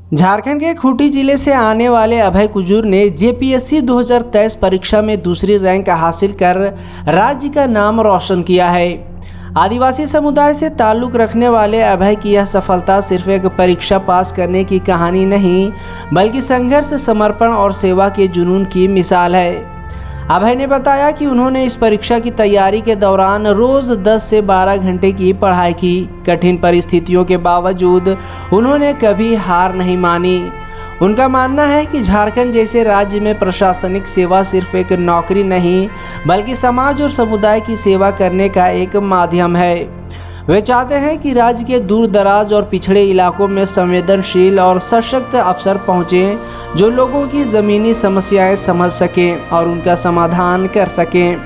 झारखंड के खूंटी जिले से आने वाले अभय कुजूर ने जेपीएससी 2023 परीक्षा में दूसरी रैंक हासिल कर राज्य का नाम रोशन किया है। आदिवासी समुदाय से ताल्लुक़ रखने वाले अभय की यह सफलता सिर्फ एक परीक्षा पास करने की कहानी नहीं, बल्कि संघर्ष, समर्पण और सेवा के जुनून की मिसाल है। अभय ने बताया कि उन्होंने इस परीक्षा की तैयारी के दौरान रोज़ 10 से 12 घंटे की पढ़ाई की। कठिन परिस्थितियों के बावजूद उन्होंने कभी हार नहीं मानी। उनका मानना है कि झारखंड जैसे राज्य में प्रशासनिक सेवा सिर्फ एक नौकरी नहीं, बल्कि समाज और समुदाय की सेवा करने का एक माध्यम है। वे चाहते हैं कि राज्य के दूर दराज और पिछड़े इलाकों में संवेदनशील और सशक्त अफसर पहुँचें, जो लोगों की ज़मीनी समस्याएं समझ सकें और उनका समाधान कर सकें।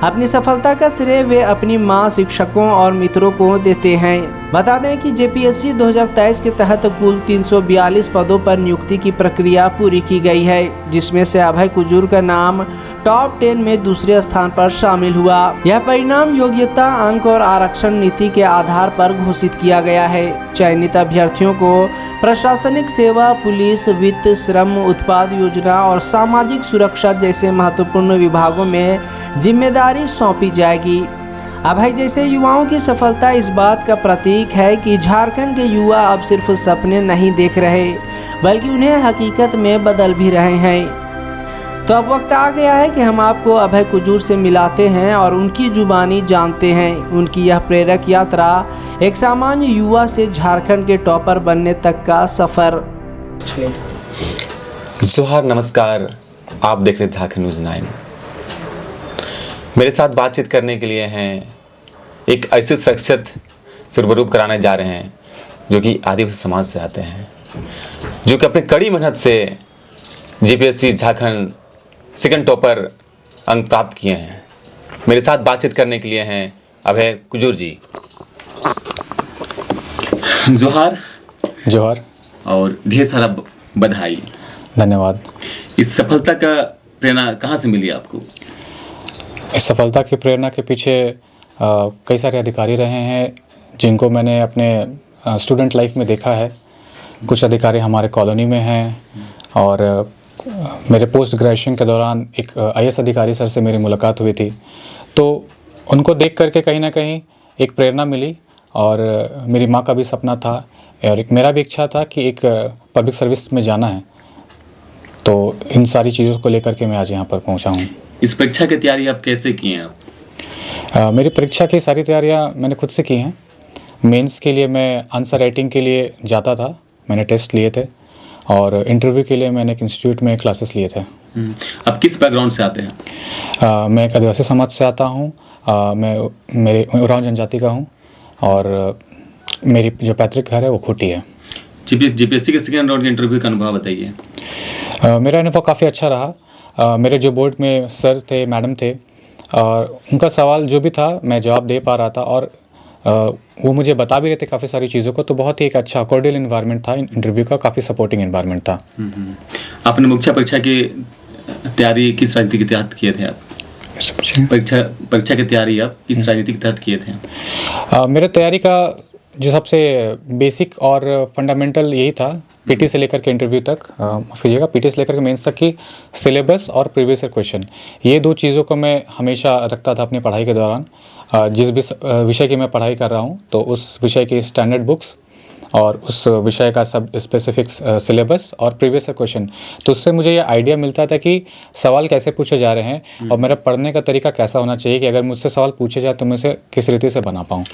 अपनी सफलता का श्रेय वे अपनी मां, शिक्षकों और मित्रों को देते हैं। बता दें कि जेपीएससी 2023 के तहत कुल 342 पदों पर नियुक्ति की प्रक्रिया पूरी की गई है, जिसमें से अभय कुजूर का नाम टॉप 10 में दूसरे स्थान पर शामिल हुआ। यह परिणाम योग्यता, अंक और आरक्षण नीति के आधार पर घोषित किया गया है। चयनित अभ्यर्थियों को प्रशासनिक सेवा, पुलिस, वित्त, श्रम, उत्पाद योजना और सामाजिक सुरक्षा जैसे महत्वपूर्ण विभागों में जिम्मेदारी सौंपी जाएगी। अभय जैसे युवाओं की सफलता इस बात का प्रतीक है कि झारखंड के युवा अब सिर्फ सपने नहीं देख रहे, बल्कि उन्हें हकीकत में बदल भी रहे हैं। तो अब वक्त आ गया है कि हम आपको अभय कुजूर से मिलाते हैं और उनकी जुबानी जानते हैं। उनकी यह प्रेरक यात्रा, एक सामान्य युवा से झारखंड के टॉपर बनने तक का सफर। जोहार, नमस्कार। आप देख रहे झारखंड न्यूज़ 9। मेरे साथ बातचीत करने के लिए हैं एक ऐसे शख्सियत से रूबरू कराने जा रहे हैं जो कि आदिवासी समाज से आते हैं, जो कि अपनी कड़ी मेहनत से जेपीएससी झारखंड सेकंड टॉपर अंक प्राप्त किए हैं। मेरे साथ बातचीत करने के लिए हैं अभय कुजूर जी। जोहार। जोहार और ढेर सारा बधाई। धन्यवाद। इस सफलता का प्रेरणा कहाँ से मिली आपको? इस सफलता की प्रेरणा के पीछे कई सारे अधिकारी रहे हैं जिनको मैंने अपने स्टूडेंट लाइफ में देखा है। कुछ अधिकारी हमारे कॉलोनी में हैं और मेरे पोस्ट ग्रेजुएशन के दौरान एक आईएएस अधिकारी सर से मेरी मुलाकात हुई थी, तो उनको देख करके कहीं ना कहीं एक प्रेरणा मिली। और मेरी माँ का भी सपना था और एक मेरा भी इच्छा था कि एक पब्लिक सर्विस में जाना है। तो इन सारी चीज़ों को लेकर के मैं आज यहाँ पर पहुँचा हूँ। इस परीक्षा की तैयारी आप कैसे की हैं आप? मेरी परीक्षा की सारी तैयारियाँ मैंने खुद से की हैं। मेंस के लिए मैं आंसर राइटिंग के लिए जाता था, मैंने टेस्ट लिए थे, और इंटरव्यू के लिए मैंने एक इंस्टीट्यूट में क्लासेस लिए थे। आप किस बैकग्राउंड से आते हैं? मैं एक आदिवासी समाज से आता हूँ। मैं मेरे उरांव जनजाति का हूँ और मेरी जो पैतृक घर है वो खूंटी है। जेपीएससी के सेकेंड राउंड के इंटरव्यू का अनुभव बताइए। मेरा अनुभव काफ़ी अच्छा रहा। मेरे जो बोर्ड में सर थे, मैडम थे, और उनका सवाल जो भी था मैं जवाब दे पा रहा था और वो मुझे बता भी रहे थे काफ़ी सारी चीज़ों को। तो बहुत ही एक अच्छा कॉर्डियल इन्वायरमेंट था इंटरव्यू का, काफ़ी सपोर्टिंग इन्वायरमेंट था। आपने मुख्य परीक्षा की तैयारी किस राजनीति के तहत किए थे आप? परीक्षा की तैयारी आप किस राजनीति के तहत किए थे? मेरे तैयारी का जो सबसे बेसिक और फंडामेंटल यही था, पीटी से लेकर के इंटरव्यू तक, कीजिएगा पीटी से लेकर के मेंस तक की सिलेबस और प्रीवियस ईयर क्वेश्चन, ये दो चीज़ों को मैं हमेशा रखता था अपनी पढ़ाई के दौरान। जिस भी विषय की मैं पढ़ाई कर रहा हूँ तो उस विषय की स्टैंडर्ड बुक्स और उस विषय का सब स्पेसिफिक सिलेबस और प्रीवियस ईयर क्वेश्चन, तो उससे मुझे ये आइडिया मिलता था कि सवाल कैसे पूछे जा रहे हैं और मेरा पढ़ने का तरीका कैसा होना चाहिए कि अगर मुझसे सवाल पूछे जाए तो मैं उसे किस रीति से बना पाऊँ।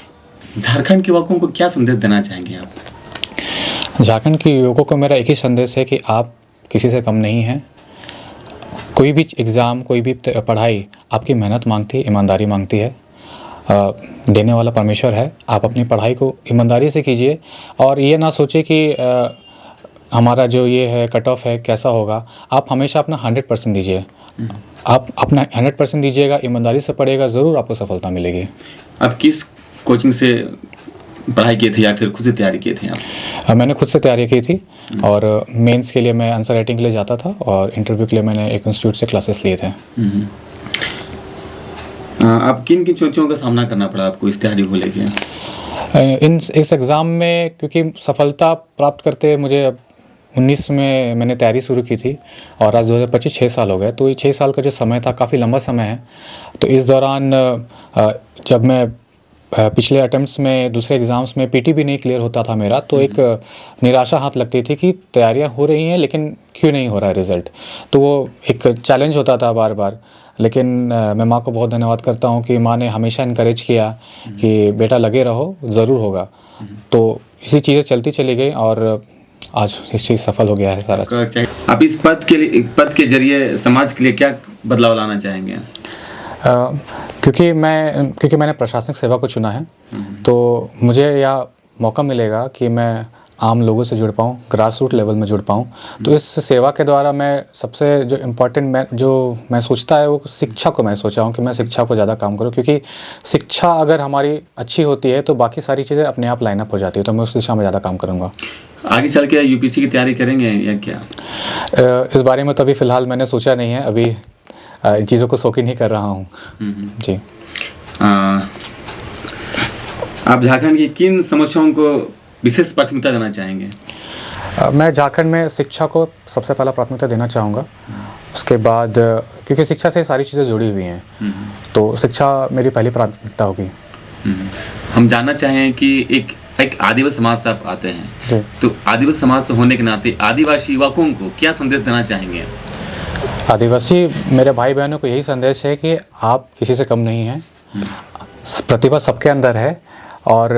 झारखंड के युवकों को क्या संदेश देना चाहेंगे आप? झारखंड के युवकों को मेरा एक ही संदेश है कि आप किसी से कम नहीं हैं। कोई भी एग्ज़ाम, कोई भी पढ़ाई आपकी मेहनत मांगती है, ईमानदारी मांगती है। देने वाला परमेश्वर है। आप अपनी पढ़ाई को ईमानदारी से कीजिए और ये ना सोचिए कि हमारा जो ये है कट ऑफ है कैसा होगा। आप हमेशा अपना 100% दीजिए। आप अपना 100% दीजिएगा, ईमानदारी से पढ़िएगा, ज़रूर आपको सफलता मिलेगी। आप किस कोचिंग से पढ़ाई किए थे या फिर खुद से तैयारी किए थे आप? मैंने खुद से तैयारी की थी और मेंस के लिए मैं आंसर राइटिंग के लिए जाता था और इंटरव्यू के लिए मैंने एक इंस्टीट्यूट से क्लासेस लिए थे। आप किन किन चुनौतियों का सामना करना पड़ा आपको इस तैयारी को लेके? इस एग्ज़ाम में क्योंकि सफलता प्राप्त करते मुझे 2019 में मैंने तैयारी शुरू की थी और आज 2025 6 साल हो गए। तो ये 6 साल का जो समय था काफ़ी लंबा समय है। तो इस दौरान जब मैं पिछले अटेम्प्ट्स में दूसरे एग्ज़ाम्स में पीटी भी नहीं क्लियर होता था मेरा, तो एक निराशा हाथ लगती थी कि तैयारियां हो रही हैं लेकिन क्यों नहीं हो रहा है रिज़ल्ट। तो वो एक चैलेंज होता था बार बार। लेकिन मैं माँ को बहुत धन्यवाद करता हूँ कि माँ ने हमेशा इनकरेज किया कि बेटा लगे रहो, ज़रूर होगा। तो इसी चीज़ें चलती चली गई और आज इस चीज़ सफल हो गया है सारा। आप इस पद के जरिए समाज के लिए क्या बदलाव लाना चाहेंगे? क्योंकि मैंने प्रशासनिक सेवा को चुना है, तो मुझे यह मौका मिलेगा कि मैं आम लोगों से जुड़ पाऊँ, ग्रास रूट लेवल में जुड़ पाऊँ। तो इस सेवा के द्वारा मैं सबसे जो इम्पोर्टेंट जो मैं सोचता है वो शिक्षा को मैं सोचा हूँ कि मैं शिक्षा को ज़्यादा काम करूँ, क्योंकि शिक्षा अगर हमारी अच्छी होती है तो बाकी सारी चीज़ें अपने आप लाइन अप हो जाती है। तो मैं उस दिशा में ज़्यादा काम करूँगा। आगे चल के यूपीएससी की तैयारी करेंगे या क्या? इस बारे में तो अभी फ़िलहाल मैंने सोचा नहीं है। अभी इन चीज़ों को शौकीन ही कर रहा हूँ। जी। आप झारखंड की किन समस्याओं को विशेष प्राथमिकता देना चाहेंगे? मैं झारखंड में शिक्षा को सबसे पहला प्राथमिकता देना चाहूँगा। उसके बाद क्योंकि शिक्षा से सारी चीज़ें जुड़ी हुई हैं, तो शिक्षा मेरी पहली प्राथमिकता होगी। हम जानना चाहें कि एक आदिवासी समाज से आप आते हैं, तो आदिवासी समाज से होने के नाते आदिवासी युवकों को क्या संदेश देना चाहेंगे? आदिवासी मेरे भाई बहनों को यही संदेश है कि आप किसी से कम नहीं हैं। प्रतिभा सबके अंदर है और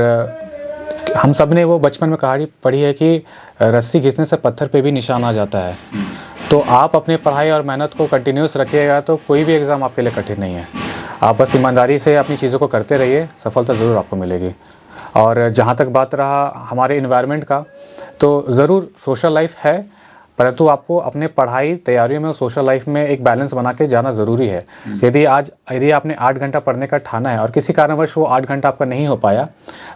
हम सब ने वो बचपन में कहानी पढ़ी है कि रस्सी घिसने से पत्थर पे भी निशान आ जाता है। तो आप अपनी पढ़ाई और मेहनत को कंटिन्यूस रखिएगा तो कोई भी एग्ज़ाम आपके लिए कठिन नहीं है। आप बस ईमानदारी से अपनी चीज़ों को करते रहिए, सफलता ज़रूर आपको मिलेगी। और जहाँ तक बात रहा हमारे इन्वायरमेंट का, तो ज़रूर सोशल लाइफ है, परंतु आपको अपने पढ़ाई तैयारियों में और सोशल लाइफ में एक बैलेंस बना के जाना ज़रूरी है। यदि आपने 8 घंटा पढ़ने का ठाना है और किसी कारणवश वो 8 घंटा आपका नहीं हो पाया,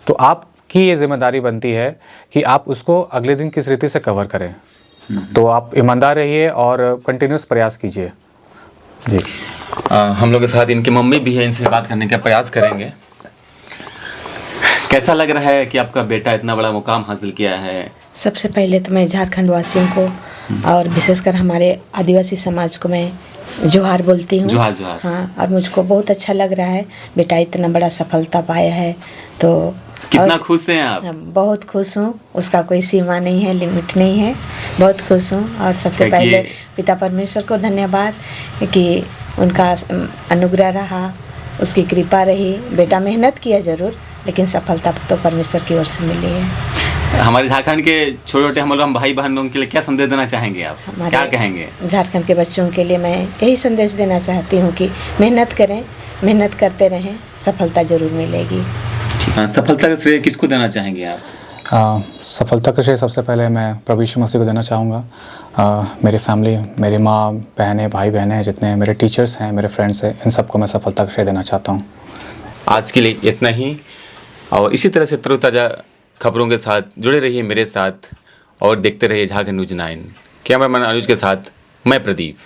तो आपकी ये जिम्मेदारी बनती है कि आप उसको अगले दिन किस रीति से कवर करें। तो आप ईमानदार रहिए और कंटिन्यूस प्रयास कीजिए। जी। हम लोग के साथ इनकी मम्मी भी है, इनसे बात करने का प्रयास करेंगे। कैसा लग रहा है कि आपका बेटा इतना बड़ा मुकाम हासिल किया है? सबसे पहले तो मैं झारखंड वासियों को और विशेषकर हमारे आदिवासी समाज को मैं जोहार बोलती हूँ। जोहार जोहार। हाँ, और मुझको बहुत अच्छा लग रहा है, बेटा इतना बड़ा सफलता पाया है। तो कितना खुश हैं आप? बहुत खुश हूँ, उसका कोई सीमा नहीं है, लिमिट नहीं है। बहुत खुश हूँ और सबसे पहले पिता परमेश्वर को धन्यवाद कि उनका अनुग्रह रहा, उसकी कृपा रही। बेटा मेहनत किया ज़रूर, लेकिन सफलता तो परमेश्वर की ओर से मिली है। हमारे झारखंड के छोटे छोटे हम भाई बहनों के लिए क्या संदेश देना चाहेंगे आप? क्या कहेंगे? झारखंड के बच्चों के लिए मैं यही संदेश देना चाहती हूँ कि मेहनत करें, मेहनत करते रहें, सफलता ज़रूर मिलेगी। सफलता का श्रेय किसको देना चाहेंगे आप? सफलता का श्रेय सबसे पहले मैं प्रभु यीशु मसीह को देना चाहूँगा। मेरी फैमिली, मेरी माँ बहनें, भाई बहनें, जितने मेरे टीचर्स हैं, मेरे फ्रेंड्स हैं, इन सबको मैं सफलता का श्रेय देना चाहता हूँ। आज के लिए इतना ही, और इसी तरह से तरोताज़ा खबरों के साथ जुड़े रहिए मेरे साथ और देखते रहिए झारखंड न्यूज़ 9। कैमरामैन अनुज के साथ मैं प्रदीप।